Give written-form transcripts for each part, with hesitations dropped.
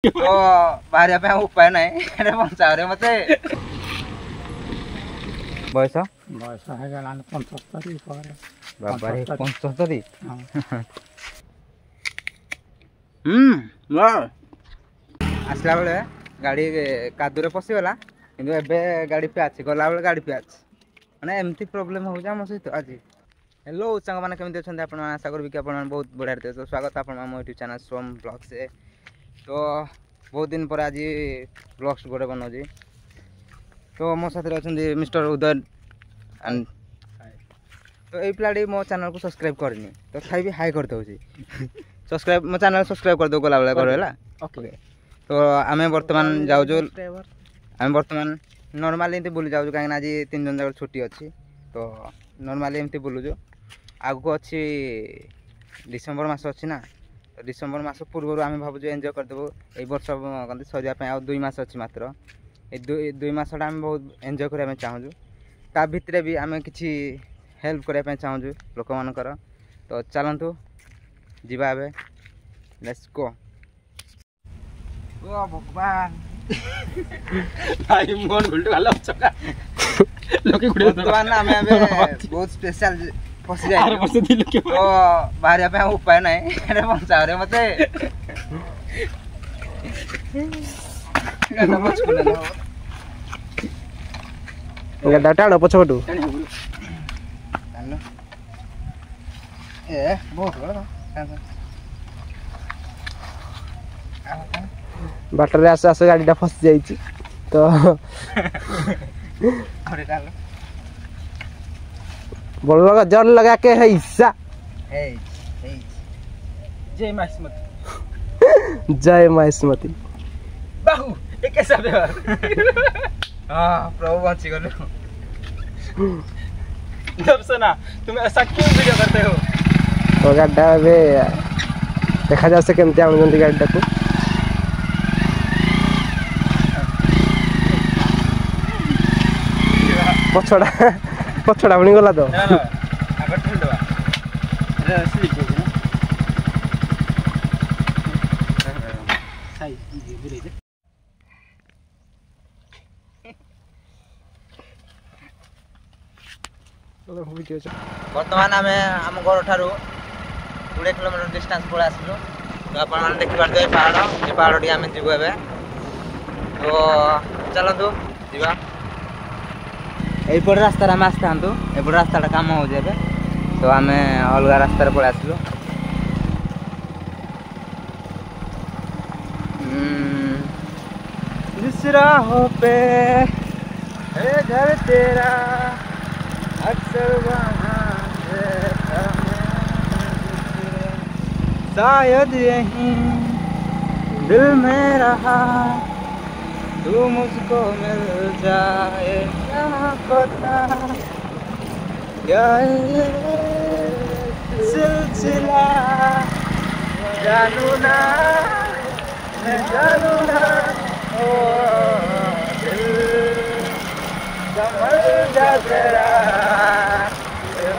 तो बाहर पे उपाय ना बचा रे मत बयस बयस है 75 बाबा 75 आसला बेले गाड़ी कादुरे पशिगला कि गाड़ी प्याच गला बेले गाड़ी प्याच मैंने एमती प्रोब्लेम हो सहित आज हेलो सांग मैंने केमी अच्छा आप आशा करी कि आप बहुत बढ़िया थे तो स्वागत आप यूट्यूब चैनल सोम ब्लॉग से तो बहुत दिन पर आज ब्लॉग्स गोटे बनाऊँ तो मो साथ अच्छा मिस्टर उदय एंड तो ये पिलाटी मो चैनल को सब्सक्राइब करनी तो खाई भी हाई करते सब्सक्राइब मो चैनल सब्सक्राइब कर दो गला बेला कर ओके तो आम बर्तमान जाऊँ आम बर्तमान नॉर्मली एमती बुली जाऊँ कहीं आज 3 दिन जाक छुट्टी अच्छी तो नॉर्मली एमती बुलुचु आगु अच्छी डिसेम्बर मास अच्छी ना तो डिसेम्बर मास पूर्व आम भावुँ एंजॉय करदेबू ये वर्ष कहते सरिया आ 2 मास अच्छी मात्र ये 2 मासटा आम बहुत एंजॉय करने चाहूँ ता भितर भी आम कि हेल्प करने चाहूँ लोक मानकर तो चलतु जीवा ए लेट्स गो भगवान भाई मन उल्टे वाला चका लोके गुडे भगवान आम बहुत स्पेशल फसी जाए तो बाहर पे उपाय ना बचा रे मत गड्ढा टाण पछपटू ए बहुत बाटर आस आस गाड़ीटा फसी जाइए तो बोल लगा जल लगा के है हिस्सा जय मास्मती जय मास्मती बाहू ये कैसा व्यवहार हाँ प्रभु बची गलु जब से ना तुम ऐसा क्यों वीडियो करते हो तो गाड्डा देखा जा से केमती आनुंट गाड़ीटा को पछड़ा पुणी गला तो बर्तमान आम आम घर ठार 20 किलोमीटर डिस्टेंस पड़े आसलु तो आप देखिए पहाड़ टी आम जीवु ए तो चलतु जीवा यहीपटे रास्तार आम आसता एपटे रास्ता कम हो तो आम अलग रास्तार पड़े आसलु जिस राहों पे है घर तेरा अक्सर वहाँ रहता मैं शायद यहीं दिल में रहा तू मुझको मिल जाए क्या पता क्या सिलसिला जानू ना मैं जानू ना ओ दिल समझ जा जरा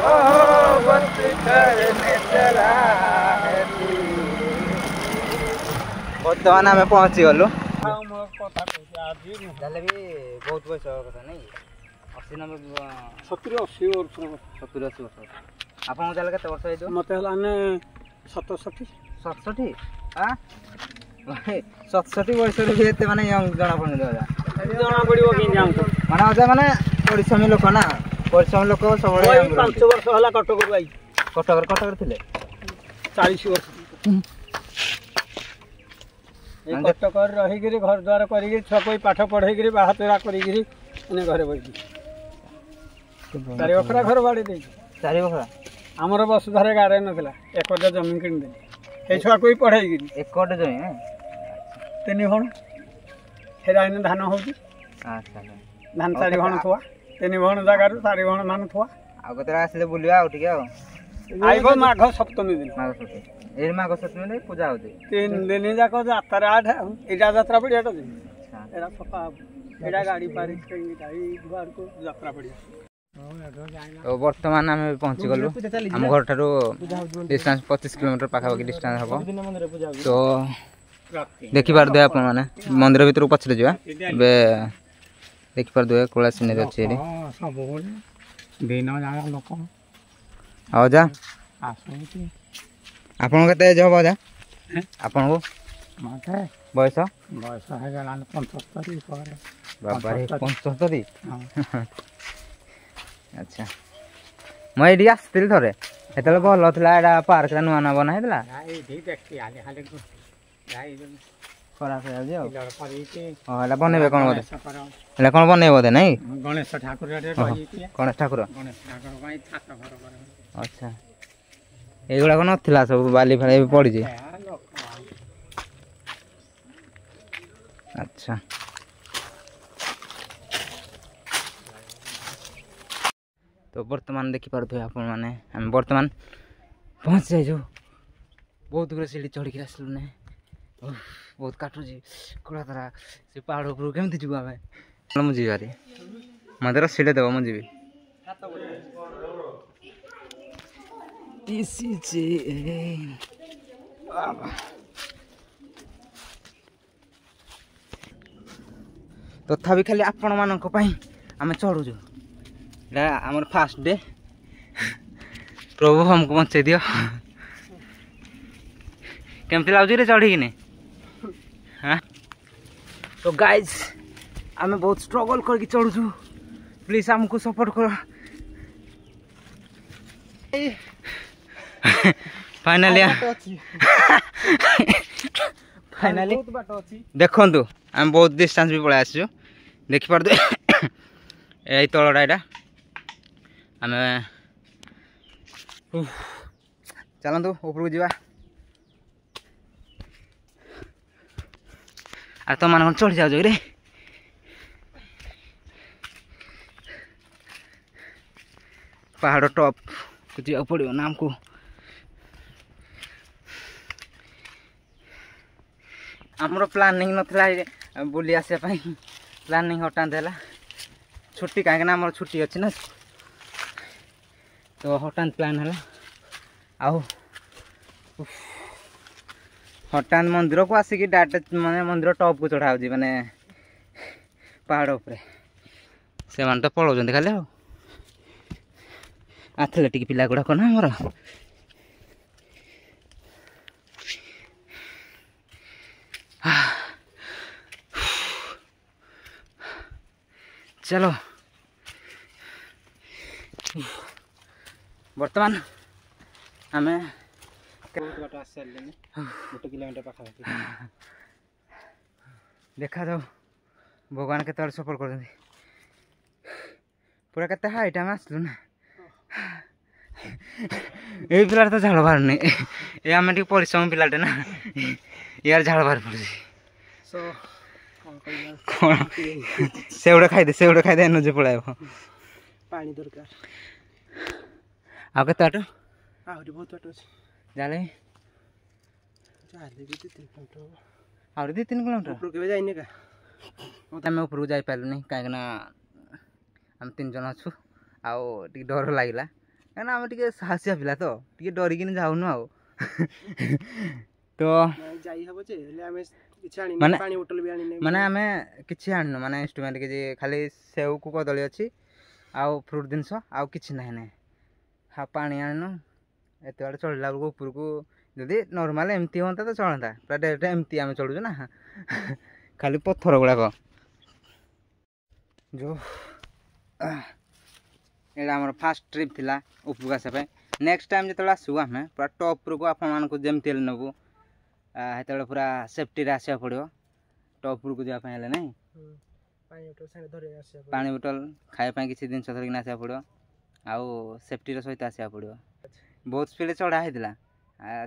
मोहब्बत करने चला है तू बर्तमान आम पहुँची गलु बहुत बयस कथा नहीं 80 90 70 80 वर्ष 70 80 वर्ष आपको ताले केते वर्ष होइदो मते हलाने 67 67 हां 67 वर्ष रे एते माने यंग जणा पड़े जना पड़िबो कि जाम माने अजा माने परिश्रमी लोक ना परिश्रमी लोक सब 5 वर्ष हला कटक आई कटक थिले 40 वर्ष कटक रही घर द्वार करी छुआ पाठ पढ़े बाहातेरा करी घरे बैठी 4 बखरा घर बाड़ी दे 4 बखरा आमर वसुधारे गारे नथिला 1 कटा जमीन किन दे ए छुआ को पढ़े 1 कटा जमीन 3 भण हेरा इन धान होची अच्छा धान 4 भण थुआ 3 भण जगार 4 भण धान थुआ आ गतरा आसले बुलिया उठी के आइबो माघ सप्तमी दिन माघ सप्तमी एर माघ सप्तमी दिन पूजा होती 3 दिन जाक यात्रा 8 एटा यात्रा पड़ी एटा एटा सफा एटा गाड़ी पारिस कहीं जाई दुआर को यात्रा पड़ी तो बर्तमान आम पहुँची गलु आम घर ठार डिस्टेंस 25 किलोमीटर पाखापाखि डिस्टेंस हम तो ଦେଖିପାରୁଥିବେ ଆପଣମାନେ ମନ୍ଦିର ଭିତରକୁ ପଛରେ ଯିବା ଏବେ ଦେଖିପାରୁଥିବେ କଳା ସିନେରୀ ଅଛି ଏଠି ସବୁବେଳେ ଦିନ ଯାକ ଲୋକ ଆଉ ଅଜା ଆସନ୍ତି। ଆପଣଙ୍କୁ କେତେ ଏଜ୍ ହବ ଅଜା ଆପଣଙ୍କୁ ମତେ ବୟସ ବୟସ ହେଇଗଲାଣି 75 ପରେ। ବାବାରେ 75 ହଁ। ଆଚ୍ଛା ମୁଁ ଏଇଠିକି ଆସିଥିଲି ଥରେ ସେତେବେଳେ ଭଲ ଥିଲା ଏଇଟା ପାର୍କଟା ନୂଆ ନୂଆ ବନା ହେଇଥିଲା ଏଇଠି ଦେଖି ଆଲି ଖାଲି ଖରାପ ହେଇଯାଉଛି ଆଉ କରିକି ହଁ ଏଇଟା ବନେଇବେ କ'ଣ ବୋଧେ ଗଣେଶ କର ଏଇଟା କ'ଣ ବନେଇବେ ବୋଧେ ନାଇଁ ଗଣେଶ ଠାକୁର ଓହୋ, ରହିଛି ଗଣେଶ ଠାକୁର ଗଣେଶ ଠାକୁର ପାଇଁ ଛାତ ଘର କର ଆଚ୍ଛା ଏଇଗୁଡ଼ାକ ନଥିଲା ସବୁ ବାଲି ଫାଲି ଏବେ ପଡ଼ିଛି ଆଚ୍ଛା ତ ବର୍ତ୍ତମାନ ଦେଖିପାରୁଥିବେ ଆପଣମାନେ ଆମେ ବର୍ତ୍ତମାନ ପହଞ୍ଚି ଯାଇଛୁ ବହୁତ ଗୁଡ଼େ ସିଡ଼ି ଚଢ଼ିକି ଆସିଲୁ ନା ବହୁତ କାଟୁଛି କଳାତାରା ସେ ପାହାଡ଼ ଉପରକୁ କେମିତି ଯିବୁ ଆମେ ମୁଁ ଯିବି ଭାରି ମତେ ରସିଟେ ଦେବ ମୁଁ ଯିବି ତଥାପି ଖାଲି ଆପଣମାନଙ୍କ ପାଇଁ ଆମେ ଚଢ଼ୁଛୁ ଏଇଟା ଆମର ଫାଷ୍ଟ ଡେ ପ୍ରଭୁ ଆମକୁ ବଞ୍ଚେଇ ଦିଅ କେମିତି ଲାଗୁଛି ରେ ଚଢ଼ିକିନି हाँ तो गाइज आम बहुत स्ट्रगल करके चढ़ुचु प्लीज आमको सपोर्ट करो फाइनाली फाइनाली देखु आम बहुत डिस्टेंस भी पलि आसु देखिपार यही तलटा यहाँ आम चलतु उपरको जा आ तुम मान चढ़ी जाओ रे पहाड़ टॉप को जा पड़ो ना आमको आमर प्लानिंग नथला बुली आसा प्लानिंग हटान देला छुट्टी कहीं आमर छुट्टी अच्छी ना तो हटान प्लान है आउ हटान मंदिर को आसिक डायरेक्ट माने मंदिर टॉप को चढ़ा हो माने पहाड़ उपरे से मान तो पलाउं खाली आथलेटिक पिला गुड़ाक ना आमर चलो बर्तमान आम गोटे किलोमीटर पाखापाखि देखा जाओ भगवान के सपोर्ट कर पूरा के हाइट आम आसलु ना ये पिला तो झाड़ बाहर नहीं ये आम टे परिश्रम पिलाटे ना यार झाड़ बाहर पड़े से गुड़ा खाईदे एनर्जी पड़ाइब पानी दरकार आउ के बाट आहरी बहुत बाट अच्छे जाले भी 2-3 किलोमीटर आहरी 2-3 किलोमीटर ऊपर के जाइने का आम ऊपर जाई पारलुनी कहीं आम 3 जन अच्छु आउ टी डर लगे कहीं आम टे साहसिया पिला तो टे डरिकी जाऊनु आउ तो माने आमे किछि आननु माने इंस्ट्रूमेंट के खाली सेव को कदली अच्छी आउ फ्रूट जिनस आउ किछि नाही ने हा पानी आननु एत बाटे चढ़ला बेलू ऊपर को जदि नॉर्मल एमती होता तो चलता पूरा डायरेक्ट एमती आम चढ़ुଛୁ ना खाली पत्थर गुड़ाक जो एटा हमर फास्ट ट्रिप थिला ऊपर आसा नेक्स्ट टाइम जो आसू आम पूरा टॉप को आपको जमती नबू हेतु पूरा सेफ्टी आसा पड़ो टॉप को जावाई नहीं पानी बोतल खाया किसी जिन धरिक आसा पड़ो आउ सेफ्टी सहित आसा पड़ो बहुत स्पीड चढ़ा होता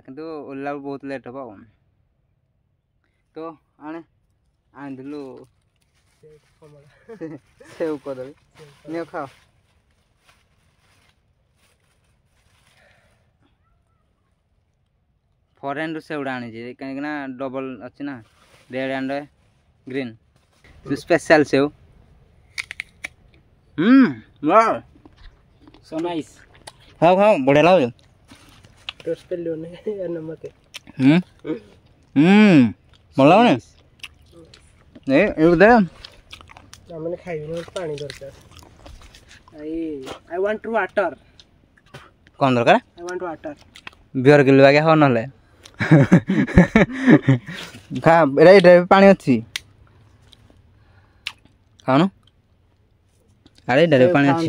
किंतु ओल्ला बहुत लेट हम तो आने आनिलु सेव कदली नियो खाओ फॉरेन से गुड़ा आनी कहीं डबल अच्छी ना red and green special save so nice खाओ खाओ बढ़िया लगे ଭଲ ଲାଗୁନି ଦେ ମାନେ ଖାଇବି ପାଣି ଦରକାର ଆଇ ୱାଣ୍ଟ ୱାଟର କ'ଣ ଦରକାର I want water beer kilo ଆଜ୍ଞା ହଉ ନହେଲେ ଖା ଏଇଟା ପାଣି ଅଛି ଖାଉନୁ ଆରେ ଏଇଟାରେ ପାଣି ଅଛି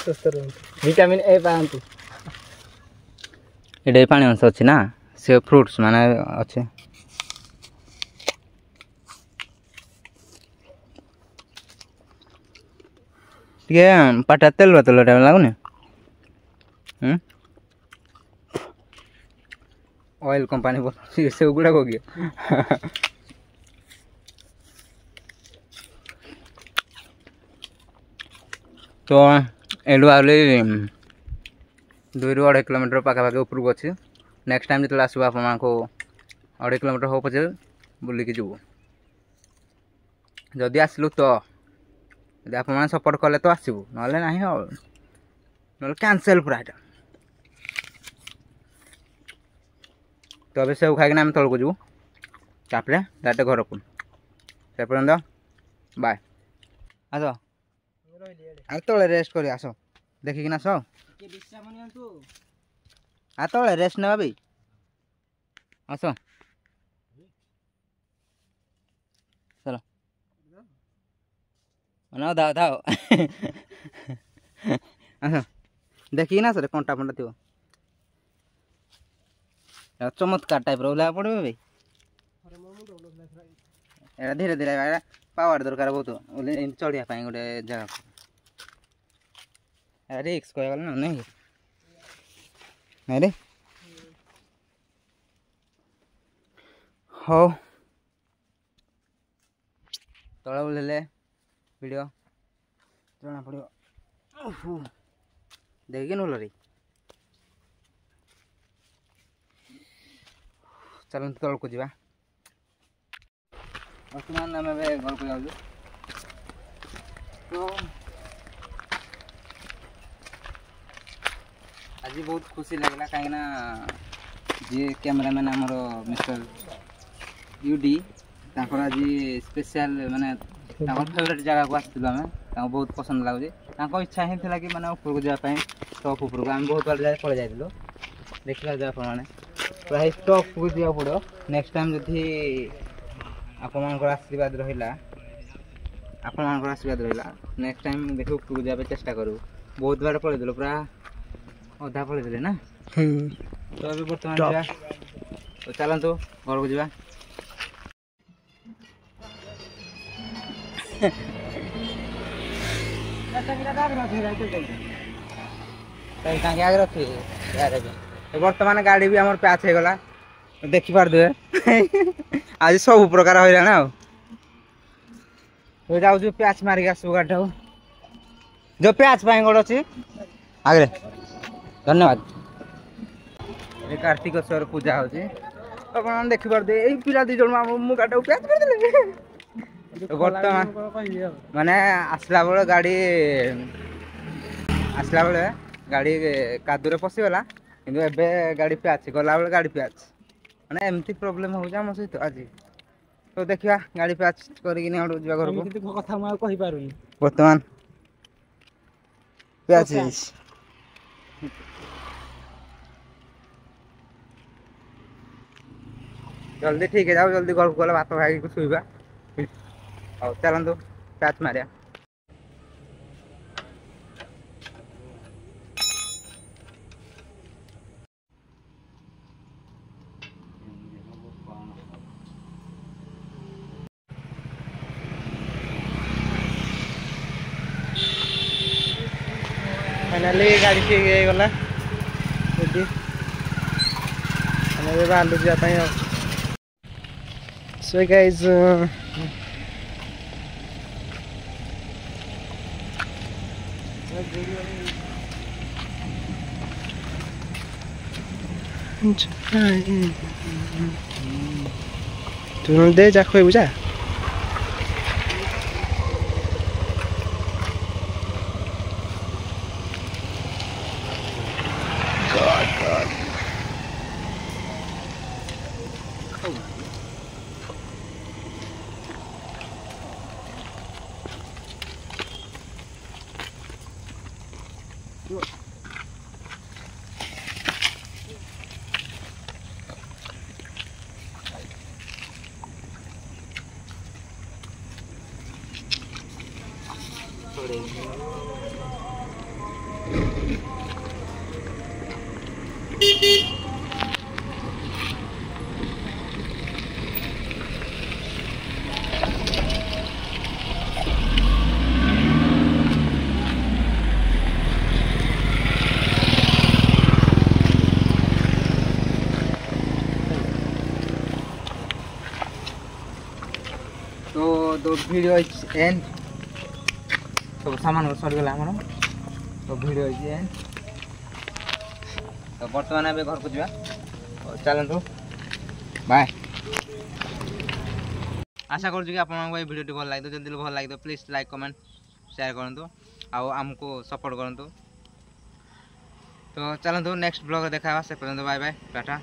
ସୁସ୍ଥ ରୁହନ୍ତୁ ଭିଟାମିନ୍ ଏ ପାଆନ୍ତୁ ଏଇଟା ପାଣି ଅଂଶ ଅଛି ନା ସେ ଫ୍ରୁଟ୍ସ ମାନେ ଅଛି ଟିକେ ପାଟିଟା ତେଲ ତେଲଟା ଲାଗୁନି ଅଏଲ କମ୍ପାନୀ ସେଗୁଡ଼ାକ କି ତ ଏଠୁ ଆହୁରି 2 ରୁ 2.5 କିଲୋମିଟର ପାଖାପାଖି ଉପରକୁ ଅଛି ନେକ୍ସଟ ଟାଇମ୍ ଯେତେବେଳେ ଆସିବ ଆପଣମାନଙ୍କୁ 2.5 କିଲୋମିଟର ହଉ ପଛେ ବୁଲିକି ଯିବୁ ଯଦି ଆସିଲୁ ତ ଯଦି ଆପଣମାନେ ସପୋର୍ଟ କଲେ ତ ଆସିବୁ ନହେଲେ ନାହିଁ ଆଉ ନହେଲେ କ୍ୟାନସେଲ୍ ପୁରା ଏଇଟା ତ ଏବେ ସେଉ ଖାଇକିନା ଆମେ ତଳକୁ ଯିବୁ ତାପରେ ଡାଇରେକ୍ଟ ଘରକୁ ସେ ପର୍ଯ୍ୟନ୍ତ ବାଏ ଆସ ଆଉ ତଳେ ରେଷ୍ଟ କରି ଆସ ଦେଖିକିନା ଆସ ଆଉ ତଳେ ରେଷ୍ଟ ନେବା ବି ଆସ ଚାଲ ଅଧା ଅଧା ଆସ ଦେଖିକିନା ଆସ କଣ୍ଟା ଫଣ୍ଟା ଥିବ ଚମତ୍କାର ଟାଇପ୍ର ଓହ୍ଲାଇବାକୁ ପଡ଼ିବ ଭାଇ ଏଇଟା ଧୀରେ ଧୀରେ ପାୱାର ଦରକାର ବହୁତ ଏମିତି ଚଢ଼ିବା ପାଇଁ ଗୋଟେ ଜାଗାକୁ ରିକ୍ସ କହିବାକୁ ଗଲେ ନାଇଁ କି ନାଇଁରେ ହଉ ତଳେ ଓହ୍ଲେଇଲେ ଭିଡ଼ିଓ ଜଣାପଡ଼ିବ ଦେଖିକି ନୁହଁରେ ଚାଲନ୍ତୁ ତଳକୁ ଯିବା ବର୍ତ୍ତମାନ ଆମେ ଏବେ ଘରକୁ ଯାଉଛୁ ତ ଆଜି ବହୁତ ଖୁସି ଲାଗିଲା କାହିଁକିନା ଯିଏ କ୍ୟାମେରାମ୍ୟାନ୍ ଆମର ମିଷ୍ଟର ୟୁଡି ତାଙ୍କର ଆଜି ସ୍ପେଶାଲ ମାନେ ତାଙ୍କର ଫେଭରେଟ୍ ଜାଗାକୁ ଆସିଥିଲୁ ଆମେ ତାଙ୍କୁ ବହୁତ ପସନ୍ଦ ଲାଗୁଛି ତାଙ୍କ ଇଚ୍ଛା ହିଁ ଥିଲା କି ମାନେ ଉପରକୁ ଯିବା ପାଇଁ ଟପ୍ ଉପରକୁ ଆମେ ବହୁତ ବାଟ ପଳେଇ ଯାଇଥିଲୁ ଦେଖିଲା ଯେ ଆପଣମାନେ ପ୍ରାୟ ଟପ୍କୁ ଯିବାକୁ ପଡ଼ିବ ନେକ୍ସଟ ଟାଇମ୍ ଯଦି ଆପଣମାନଙ୍କର ଆଶୀର୍ବାଦ ରହିଲା ନେକ୍ସଟ ଟାଇମ୍ ଦେଖି ଉପରକୁ ଯିବା ପାଇଁ ଚେଷ୍ଟା କରିବୁ ବହୁତ ବାଟ ପଳେଇଥିଲୁ ପୁରା ଅଧା ପଳେଇଥିଲେ ନା ତ ଏବେ ବର୍ତ୍ତମାନ ଯିବା ତ ଚାଲନ୍ତୁ ଘରକୁ ଯିବା ତାଙ୍କେ ଆଗରେ ଅଛି ବର୍ତ୍ତମାନ ଗାଡ଼ି ବି ଆମର ପ୍ୟାଚ୍ ହେଇଗଲା ଦେଖିପାରୁଥିବେ ଆଜି ସବୁ ପ୍ରକାର ହଇରାଣ ଆଉ ଯାଉଛୁ ପ୍ୟାଚ୍ ମାରିକି ଆସିବୁ ଗାଡ଼ିଟାକୁ ଯେଉଁ ପ୍ୟାଚ୍ ପାଇଁ ଗୋଟେ ଅଛି ଆଗରେ ଧନ୍ୟବାଦ ଏ କାର୍ତ୍ତିକେଶ୍ୱର ପୂଜା ହେଉଛି ଆପଣମାନେ ଦେଖିପାରୁଥିବେ ଏଇ ପିଲା 2 ଜଣ ମୁଁ ଗାଡ଼ିଟାକୁ ପ୍ୟାଚ୍ କରିଦେଲି ବର୍ତ୍ତମାନ ମାନେ ଆସିଲା ବେଳେ ଗାଡ଼ି କାଦୁରେ ପଶିଗଲା କିନ୍ତୁ ଏବେ ଗାଡ଼ି ପ୍ୟାଚ୍ ଗଲାବେଳେ ଗାଡ଼ି ପ୍ୟାଚ୍ ମାନେ ଏମିତି ପ୍ରୋବ୍ଲେମ୍ ହେଉଛି ଆମ ସହିତ ଆଜି ତ ଦେଖିବା ଗାଡ଼ି ପ୍ୟାଚ୍ କରିକି ଯିବା ଘରକୁ କଥା ମୁଁ ଆଉ କହିପାରୁନି ବର୍ତ୍ତମାନ ପ୍ୟାଚ୍ ହେଇଛି ଜଲ୍ଦି ଠିକ୍ ହେଇଯାଉ ଜଲ୍ଦି ଘରକୁ ଗଲେ ଭାତ ଖାଇକି ଶୋଇବା ହଉ ଚାଲନ୍ତୁ ପ୍ୟାଚ୍ ମାରିବା फाइनाली गाड़ी ठीक ହେଇଗଲା ରେଡ଼ି ଆମେ ଏବେ ବାହାରିଲୁ ଯିବା ପାଇଁ ଆଉ ସୋ ଗାଇଜ୍ ତୁ ଦେ ଯା ଖୋଇବୁ ଯା तो वीडियो एंड सब सामान सरीगला आम तो वीडियो एंड तो बर्तमान ए घर को जा चलतु बाय आशा करूँ कि आपको ये वीडियो भल लगे जब भल लगे प्लीज लाइक कमेंट शेयर करूँ आमको सपोर्ट करूँ तो चलतु नेक्स्ट ब्लॉग देखा से पर्यंत बाय बाय टाटा।